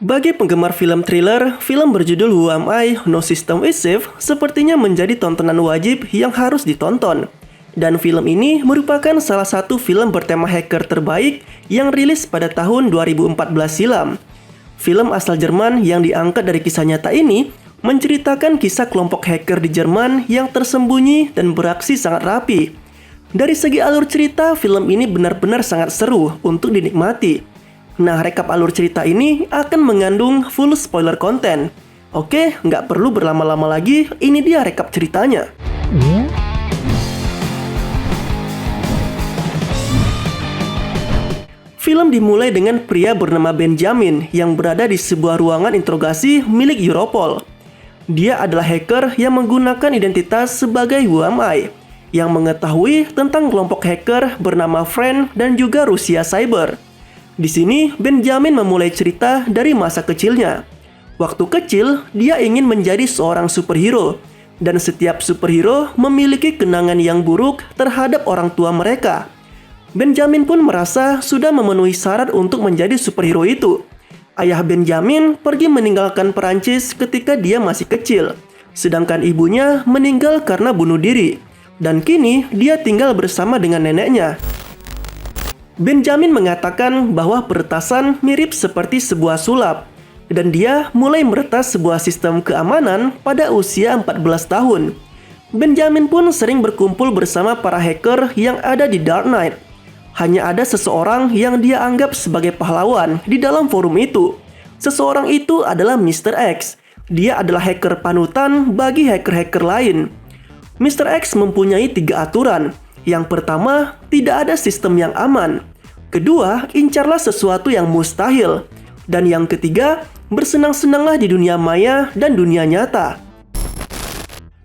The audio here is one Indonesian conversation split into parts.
Bagi penggemar film thriller, film berjudul Who Am I? No System Is Safe sepertinya menjadi tontonan wajib yang harus ditonton. Dan film ini merupakan salah satu film bertema hacker terbaik yang rilis pada tahun 2014 silam. Film asal Jerman yang diangkat dari kisah nyata ini menceritakan kisah kelompok hacker di Jerman yang tersembunyi dan beraksi sangat rapi. Dari segi alur cerita, film ini benar-benar sangat seru untuk dinikmati. Nah, rekap alur cerita ini akan mengandung full spoiler konten. Oke, nggak perlu berlama-lama lagi, ini dia rekap ceritanya. Film dimulai dengan pria bernama Benjamin yang berada di sebuah ruangan interogasi milik Europol. Dia adalah hacker yang menggunakan identitas sebagai Who Am I, yang mengetahui tentang kelompok hacker bernama Friend dan juga Rusia Cyber. Di sini, Benjamin memulai cerita dari masa kecilnya. Waktu kecil, dia ingin menjadi seorang superhero, dan setiap superhero memiliki kenangan yang buruk terhadap orang tua mereka. Benjamin pun merasa sudah memenuhi syarat untuk menjadi superhero itu. Ayah Benjamin pergi meninggalkan Perancis ketika dia masih kecil, sedangkan ibunya meninggal karena bunuh diri, dan kini dia tinggal bersama dengan neneknya. Benjamin mengatakan bahwa peretasan mirip seperti sebuah sulap, dan dia mulai meretas sebuah sistem keamanan pada usia 14 tahun. Benjamin pun sering berkumpul bersama para hacker yang ada di Dark Knight. Hanya ada seseorang yang dia anggap sebagai pahlawan di dalam forum itu. Seseorang itu adalah Mr. X. Dia adalah hacker panutan bagi hacker-hacker lain. Mr. X mempunyai 3 aturan. Yang pertama, tidak ada sistem yang aman. Kedua, incarlah sesuatu yang mustahil. Dan yang ketiga, bersenang-senanglah di dunia maya dan dunia nyata.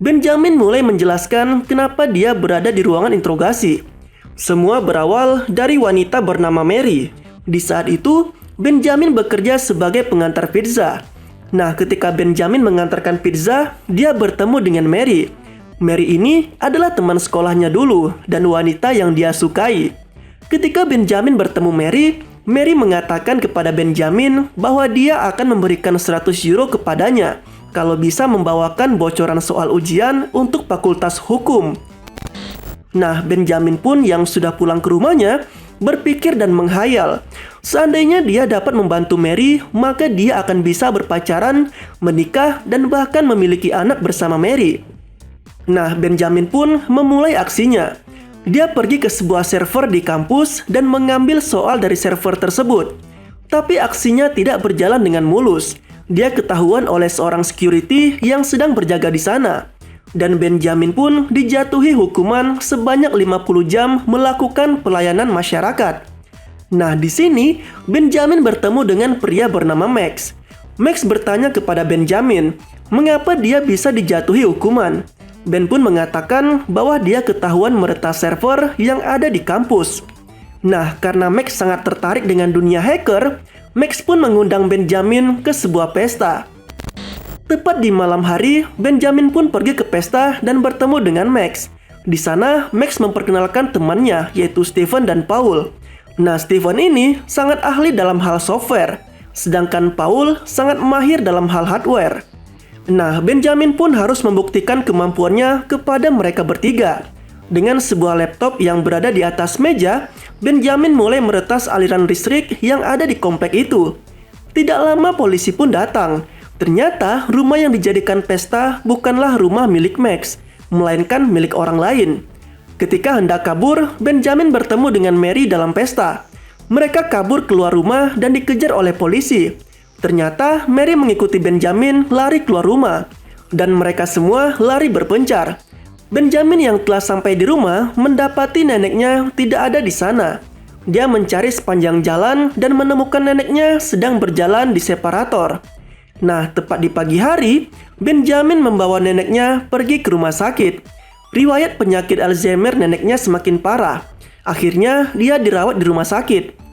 Benjamin mulai menjelaskan kenapa dia berada di ruangan interogasi. Semua berawal dari wanita bernama Mary. Di saat itu, Benjamin bekerja sebagai pengantar pizza. Nah, ketika Benjamin mengantarkan pizza, dia bertemu dengan Mary. Mary ini adalah teman sekolahnya dulu dan wanita yang dia sukai. Ketika Benjamin bertemu Mary, Mary mengatakan kepada Benjamin bahwa dia akan memberikan 100 euro kepadanya kalau bisa membawakan bocoran soal ujian untuk fakultas hukum. Nah, Benjamin pun yang sudah pulang ke rumahnya berpikir dan menghayal. Seandainya dia dapat membantu Mary, maka dia akan bisa berpacaran, menikah, dan bahkan memiliki anak bersama Mary. Nah, Benjamin pun memulai aksinya. Dia pergi ke sebuah server di kampus dan mengambil soal dari server tersebut. Tapi aksinya tidak berjalan dengan mulus. Dia ketahuan oleh seorang security yang sedang berjaga di sana. Dan Benjamin pun dijatuhi hukuman sebanyak 50 jam melakukan pelayanan masyarakat. Nah, di sini Benjamin bertemu dengan pria bernama Max. Max bertanya kepada Benjamin, mengapa dia bisa dijatuhi hukuman? Ben pun mengatakan bahwa dia ketahuan meretas server yang ada di kampus. Nah, karena Max sangat tertarik dengan dunia hacker, Max pun mengundang Benjamin ke sebuah pesta. Tepat di malam hari, Benjamin pun pergi ke pesta dan bertemu dengan Max. Di sana, Max memperkenalkan temannya, yaitu Steven dan Paul. Nah, Steven ini sangat ahli dalam hal software, sedangkan Paul sangat mahir dalam hal hardware. Nah, Benjamin pun harus membuktikan kemampuannya kepada mereka bertiga. Dengan sebuah laptop yang berada di atas meja, Benjamin mulai meretas aliran listrik yang ada di komplek itu. Tidak lama polisi pun datang. Ternyata rumah yang dijadikan pesta bukanlah rumah milik Max, melainkan milik orang lain. Ketika hendak kabur, Benjamin bertemu dengan Mary dalam pesta. Mereka kabur keluar rumah dan dikejar oleh polisi. Ternyata Mary mengikuti Benjamin lari keluar rumah, dan mereka semua lari berpencar. Benjamin yang telah sampai di rumah mendapati neneknya tidak ada di sana. Dia mencari sepanjang jalan dan menemukan neneknya sedang berjalan di separator. Nah, tepat di pagi hari, Benjamin membawa neneknya pergi ke rumah sakit. Riwayat penyakit Alzheimer neneknya semakin parah. Akhirnya, dia dirawat di rumah sakit.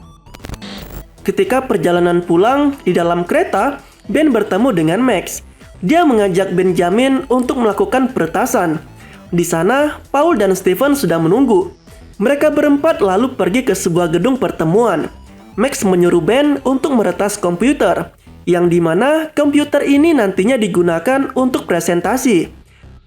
Ketika perjalanan pulang, di dalam kereta, Ben bertemu dengan Max. Dia mengajak Benjamin untuk melakukan peretasan. Di sana, Paul dan Steven sudah menunggu. Mereka berempat lalu pergi ke sebuah gedung pertemuan. Max menyuruh Ben untuk meretas komputer. yang dimana komputer ini nantinya digunakan untuk presentasi.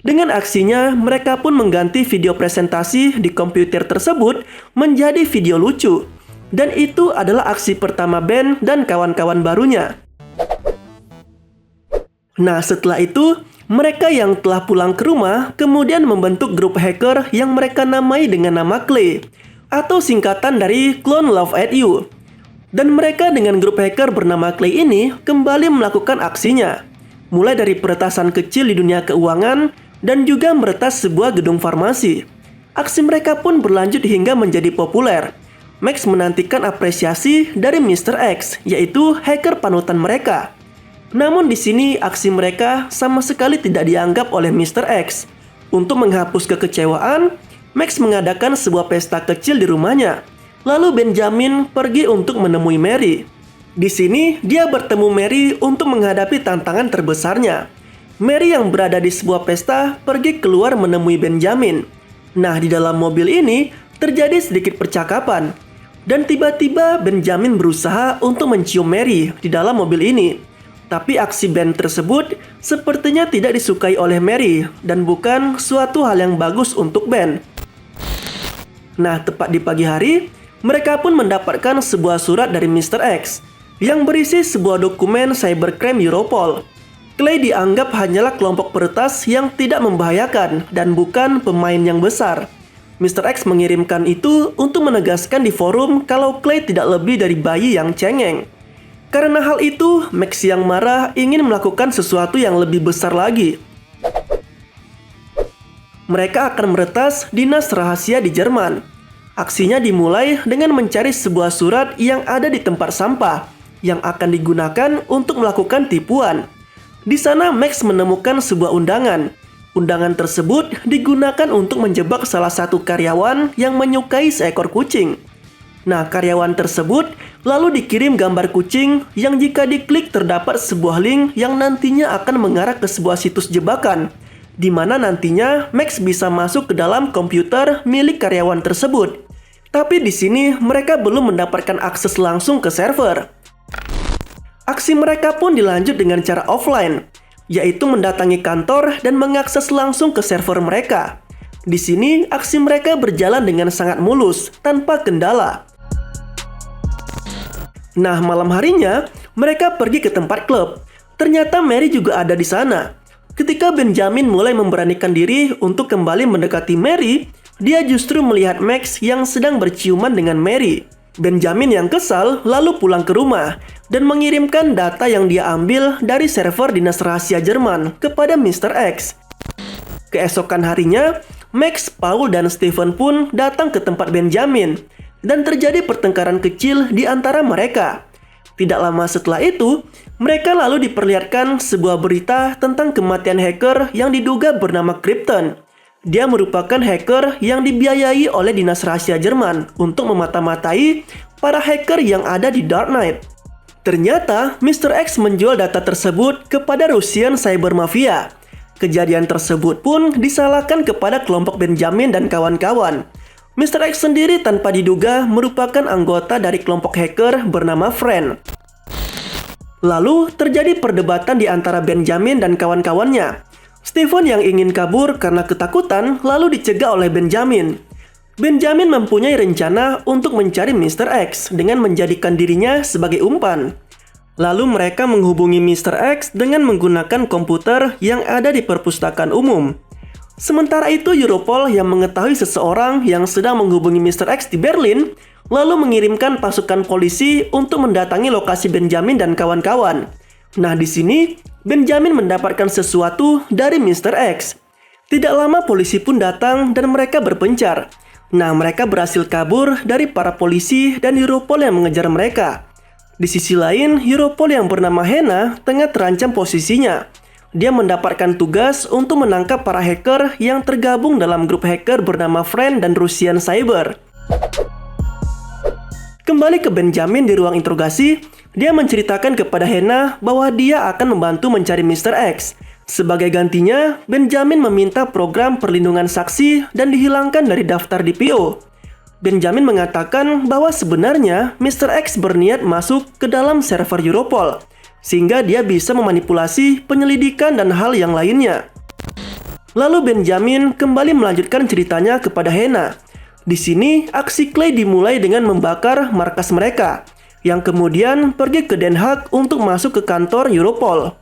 Dengan aksinya, mereka pun mengganti video presentasi di komputer tersebut menjadi video lucu. Dan itu adalah aksi pertama Ben dan kawan-kawan barunya. Nah, setelah itu, mereka yang telah pulang ke rumah kemudian membentuk grup hacker yang mereka namai dengan nama Clay, atau singkatan dari Clone Love at You. Dan mereka dengan grup hacker bernama Clay ini kembali melakukan aksinya. Mulai dari peretasan kecil di dunia keuangan dan juga meretas sebuah gedung farmasi. Aksi mereka pun berlanjut hingga menjadi populer. Max menantikan apresiasi dari Mr. X, yaitu hacker panutan mereka. Namun di sini aksi mereka sama sekali tidak dianggap oleh Mr. X. Untuk menghapus kekecewaan, Max mengadakan sebuah pesta kecil di rumahnya. Lalu Benjamin pergi untuk menemui Mary. Di sini dia bertemu Mary untuk menghadapi tantangan terbesarnya. Mary yang berada di sebuah pesta pergi keluar menemui Benjamin. Nah, di dalam mobil ini terjadi sedikit percakapan. Dan tiba-tiba Benjamin berusaha untuk mencium Mary di dalam mobil ini. Tapi aksi Ben tersebut sepertinya tidak disukai oleh Mary dan bukan suatu hal yang bagus untuk Ben. Nah, tepat di pagi hari, mereka pun mendapatkan sebuah surat dari Mr. X yang berisi sebuah dokumen cybercrime Europol. Clay dianggap hanyalah kelompok peretas yang tidak membahayakan dan bukan pemain yang besar. Mr. X mengirimkan itu untuk menegaskan di forum kalau Clay tidak lebih dari bayi yang cengeng. Karena hal itu, Max yang marah ingin melakukan sesuatu yang lebih besar lagi. Mereka akan meretas dinas rahasia di Jerman. Aksinya dimulai dengan mencari sebuah surat yang ada di tempat sampah yang akan digunakan untuk melakukan tipuan. Di sana Max menemukan sebuah undangan. Undangan tersebut digunakan untuk menjebak salah satu karyawan yang menyukai seekor kucing. Nah, karyawan tersebut lalu dikirim gambar kucing yang jika diklik terdapat sebuah link yang nantinya akan mengarah ke sebuah situs jebakan, di mana nantinya Max bisa masuk ke dalam komputer milik karyawan tersebut. Tapi di sini mereka belum mendapatkan akses langsung ke server. Aksi mereka pun dilanjut dengan cara offline, yaitu mendatangi kantor dan mengakses langsung ke server mereka. Di sini, aksi mereka berjalan dengan sangat mulus, tanpa kendala. Nah, malam harinya, mereka pergi ke tempat klub. Ternyata Mary juga ada di sana. Ketika Benjamin mulai memberanikan diri untuk kembali mendekati Mary, dia justru melihat Max yang sedang berciuman dengan Mary. Benjamin yang kesal lalu pulang ke rumah dan mengirimkan data yang dia ambil dari server dinas rahasia Jerman kepada Mr. X. Keesokan harinya, Max, Paul, dan Stephen pun datang ke tempat Benjamin dan terjadi pertengkaran kecil di antara mereka. Tidak lama setelah itu, mereka lalu diperlihatkan sebuah berita tentang kematian hacker yang diduga bernama Krypton. Dia merupakan hacker yang dibiayai oleh dinas rahasia Jerman untuk memata-matai para hacker yang ada di Dark Knight. Ternyata, Mr. X menjual data tersebut kepada Russian Cyber Mafia. Kejadian tersebut pun disalahkan kepada kelompok Benjamin dan kawan-kawan. Mr. X sendiri tanpa diduga merupakan anggota dari kelompok hacker bernama Friend. Lalu, terjadi perdebatan di antara Benjamin dan kawan-kawannya. Stephen yang ingin kabur karena ketakutan lalu dicegah oleh Benjamin. Benjamin mempunyai rencana untuk mencari Mr. X dengan menjadikan dirinya sebagai umpan. Lalu mereka menghubungi Mr. X dengan menggunakan komputer yang ada di perpustakaan umum. Sementara itu Europol yang mengetahui seseorang yang sedang menghubungi Mr. X di Berlin lalu mengirimkan pasukan polisi untuk mendatangi lokasi Benjamin dan kawan-kawan. Nah, di sini Benjamin mendapatkan sesuatu dari Mr. X. Tidak lama polisi pun datang dan mereka berpencar. Nah, mereka berhasil kabur dari para polisi dan Europol yang mengejar mereka. Di sisi lain, Europol yang bernama Hannah tengah terancam posisinya. Dia mendapatkan tugas untuk menangkap para hacker yang tergabung dalam grup hacker bernama Friend dan Russian Cyber. Kembali ke Benjamin di ruang interogasi, dia menceritakan kepada Hannah bahwa dia akan membantu mencari Mr. X. Sebagai gantinya, Benjamin meminta program perlindungan saksi dan dihilangkan dari daftar DPO. Benjamin mengatakan bahwa sebenarnya Mr. X berniat masuk ke dalam server Europol. sehingga dia bisa memanipulasi penyelidikan dan hal yang lainnya. Lalu Benjamin kembali melanjutkan ceritanya kepada Hannah. Di sini, aksi Clay dimulai dengan membakar markas mereka, yang kemudian pergi ke Den Haag untuk masuk ke kantor Europol.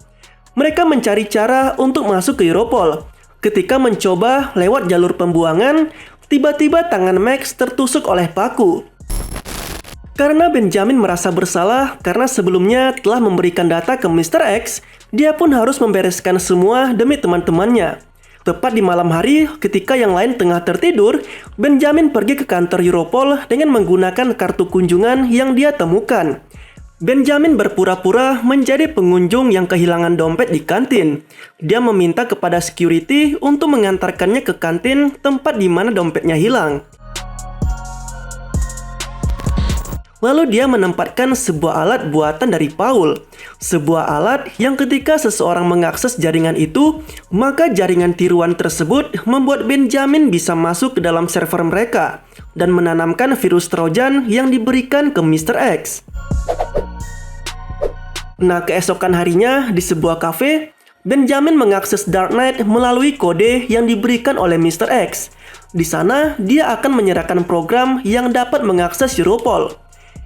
Mereka mencari cara untuk masuk ke Europol. Ketika mencoba lewat jalur pembuangan, tiba-tiba tangan Max tertusuk oleh paku. Karena Benjamin merasa bersalah karena sebelumnya telah memberikan data ke Mr. X, dia pun harus membereskan semua demi teman-temannya. Tepat di malam hari, ketika yang lain tengah tertidur, Benjamin pergi ke kantor Europol dengan menggunakan kartu kunjungan yang dia temukan. Benjamin berpura-pura menjadi pengunjung yang kehilangan dompet di kantin. Dia meminta kepada security untuk mengantarkannya ke kantin tempat di mana dompetnya hilang. Lalu dia menempatkan sebuah alat buatan dari Paul. Sebuah alat yang ketika seseorang mengakses jaringan itu, maka jaringan tiruan tersebut membuat Benjamin bisa masuk ke dalam server mereka dan menanamkan virus Trojan yang diberikan ke Mr. X. Nah, keesokan harinya di sebuah kafe, Benjamin mengakses Darknet melalui kode yang diberikan oleh Mr. X. Di sana, dia akan menyerahkan program yang dapat mengakses Europol,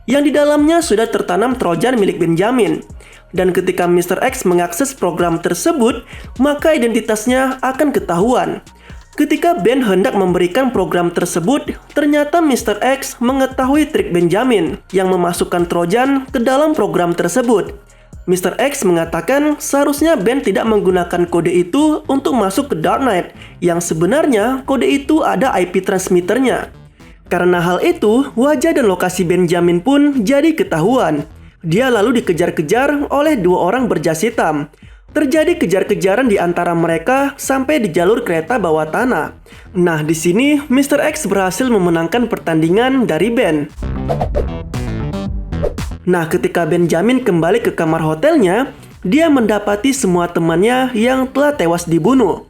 yang di dalamnya sudah tertanam Trojan milik Benjamin. Dan ketika Mr. X mengakses program tersebut, maka identitasnya akan ketahuan. Ketika Ben hendak memberikan program tersebut, ternyata Mr. X mengetahui trik Benjamin yang memasukkan Trojan ke dalam program tersebut. Mr. X mengatakan seharusnya Ben tidak menggunakan kode itu untuk masuk ke Darknet, yang sebenarnya kode itu ada IP transmitternya. Karena hal itu, wajah dan lokasi Benjamin pun jadi ketahuan. Dia lalu dikejar-kejar oleh dua orang berjas hitam. Terjadi kejar-kejaran di antara mereka sampai di jalur kereta bawah tanah. Nah, di sini Mr. X berhasil memenangkan pertandingan dari Ben. Nah, ketika Benjamin kembali ke kamar hotelnya, dia mendapati semua temannya yang telah tewas dibunuh.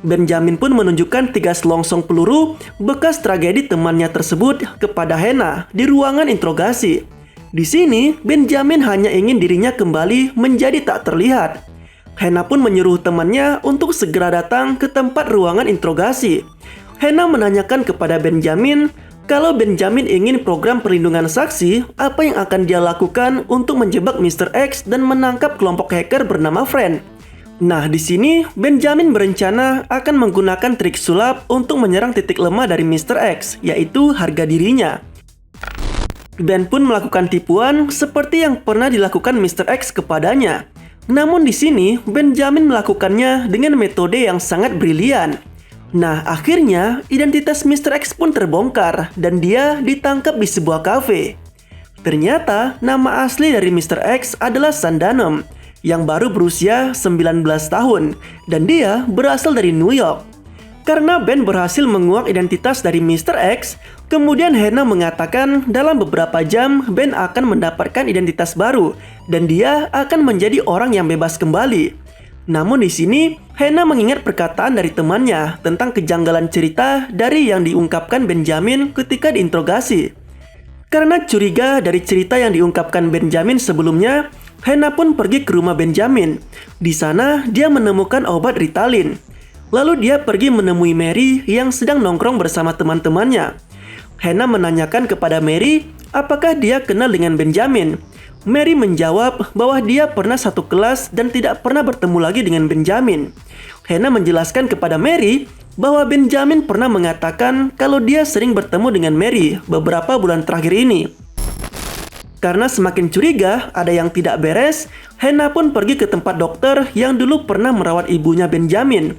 Benjamin pun menunjukkan 3 selongsong peluru bekas tragedi temannya tersebut kepada Hannah di ruangan interogasi. Di sini, Benjamin hanya ingin dirinya kembali menjadi tak terlihat. Hannah pun menyuruh temannya untuk segera datang ke tempat ruangan interogasi. Hannah menanyakan kepada Benjamin kalau Benjamin ingin program perlindungan saksi, apa yang akan dia lakukan untuk menjebak Mr. X dan menangkap kelompok hacker bernama Friend. Nah, di sini Benjamin berencana akan menggunakan trik sulap untuk menyerang titik lemah dari Mr. X, yaitu harga dirinya. Ben pun melakukan tipuan seperti yang pernah dilakukan Mr. X kepadanya. Namun di sini Benjamin melakukannya dengan metode yang sangat brilian. Nah, akhirnya identitas Mr. X pun terbongkar dan dia ditangkap di sebuah kafe. Ternyata nama asli dari Mr. X adalah Sandanem, yang baru berusia 19 tahun, dan dia berasal dari New York. Karena Ben berhasil menguak identitas dari Mr. X, kemudian Hannah mengatakan dalam beberapa jam Ben akan mendapatkan identitas baru, dan dia akan menjadi orang yang bebas kembali. Namun di sini, Hannah mengingat perkataan dari temannya tentang kejanggalan cerita dari yang diungkapkan Benjamin ketika diinterogasi. Karena curiga dari cerita yang diungkapkan Benjamin sebelumnya, Hannah pun pergi ke rumah Benjamin. Di sana, dia menemukan obat Ritalin. Lalu dia pergi menemui Mary yang sedang nongkrong bersama teman-temannya. Hannah menanyakan kepada Mary apakah dia kenal dengan Benjamin. Mary menjawab bahwa dia pernah satu kelas dan tidak pernah bertemu lagi dengan Benjamin. Hannah menjelaskan kepada Mary bahwa Benjamin pernah mengatakan kalau dia sering bertemu dengan Mary beberapa bulan terakhir ini. Karena semakin curiga ada yang tidak beres, Hannah pun pergi ke tempat dokter yang dulu pernah merawat ibunya Benjamin.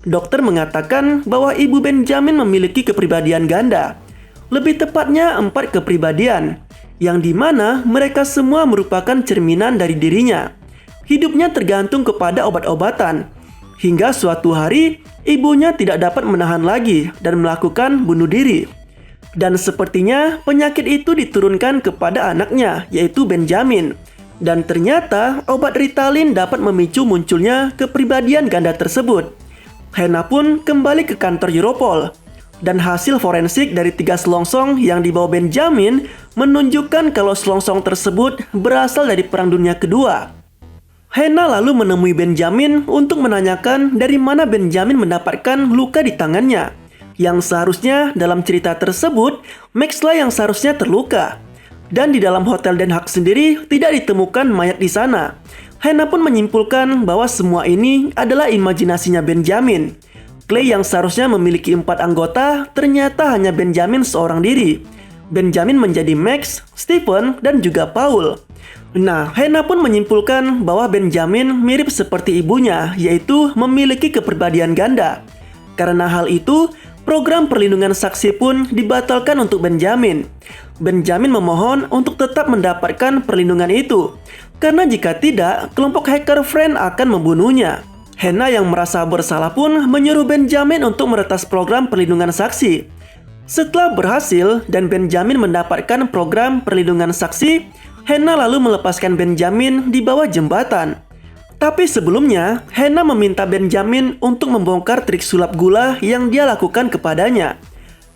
Dokter mengatakan bahwa ibu Benjamin memiliki kepribadian ganda. Lebih tepatnya 4 kepribadian, yang dimana mereka semua merupakan cerminan dari dirinya. Hidupnya tergantung kepada obat-obatan. Hingga suatu hari, ibunya tidak dapat menahan lagi dan melakukan bunuh diri. Dan sepertinya penyakit itu diturunkan kepada anaknya, yaitu Benjamin. Dan ternyata obat Ritalin dapat memicu munculnya kepribadian ganda tersebut. Hannah pun kembali ke kantor Europol. Dan hasil forensik dari 3 selongsong yang dibawa Benjamin menunjukkan kalau selongsong tersebut berasal dari Perang Dunia Kedua. Hannah lalu menemui Benjamin untuk menanyakan dari mana Benjamin mendapatkan luka di tangannya. Yang seharusnya dalam cerita tersebut, Max lah yang seharusnya terluka. Dan di dalam hotel Den Haag sendiri tidak ditemukan mayat di sana. Hannah pun menyimpulkan bahwa semua ini adalah imajinasinya Benjamin. Clay yang seharusnya memiliki 4 anggota ternyata hanya Benjamin seorang diri. Benjamin menjadi Max, Stephen, dan juga Paul. Nah, Hannah pun menyimpulkan bahwa Benjamin mirip seperti ibunya, yaitu memiliki kepribadian ganda. Karena hal itu, program perlindungan saksi pun dibatalkan untuk Benjamin. Benjamin memohon untuk tetap mendapatkan perlindungan itu, karena jika tidak, kelompok hacker Friend akan membunuhnya. Hannah yang merasa bersalah pun menyuruh Benjamin untuk meretas program perlindungan saksi. Setelah berhasil dan Benjamin mendapatkan program perlindungan saksi, Hannah lalu melepaskan Benjamin di bawah jembatan. Tapi sebelumnya, Hannah meminta Benjamin untuk membongkar trik sulap gula yang dia lakukan kepadanya.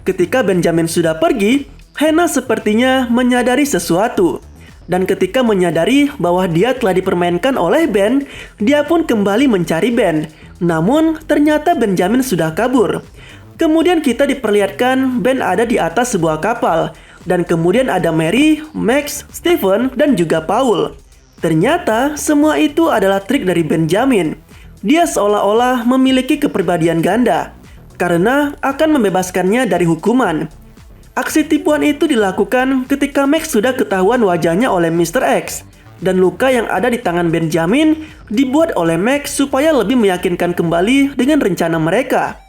Ketika Benjamin sudah pergi, Hannah sepertinya menyadari sesuatu. Dan ketika menyadari bahwa dia telah dipermainkan oleh Ben, dia pun kembali mencari Ben. Namun, ternyata Benjamin sudah kabur. Kemudian kita diperlihatkan Ben ada di atas sebuah kapal. Dan kemudian ada Mary, Max, Stephen, dan juga Paul. Ternyata semua itu adalah trik dari Benjamin. Dia seolah-olah memiliki kepribadian ganda, karena akan membebaskannya dari hukuman. Aksi tipuan itu dilakukan ketika Max sudah ketahuan wajahnya oleh Mr. X. Dan luka yang ada di tangan Benjamin dibuat oleh Max supaya lebih meyakinkan kembali dengan rencana mereka.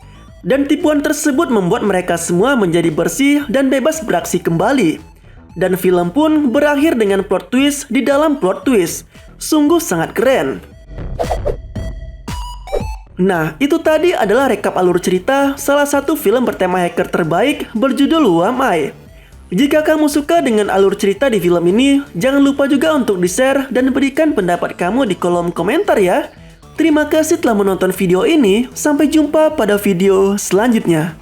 Dan tipuan tersebut membuat mereka semua menjadi bersih dan bebas beraksi kembali. Dan film pun berakhir dengan plot twist di dalam plot twist. Sungguh sangat keren. Nah, itu tadi adalah rekap alur cerita salah satu film bertema hacker terbaik berjudul Who Am I. Jika kamu suka dengan alur cerita di film ini, jangan lupa juga untuk di-share dan berikan pendapat kamu di kolom komentar ya. Terima kasih telah menonton video ini, sampai jumpa pada video selanjutnya.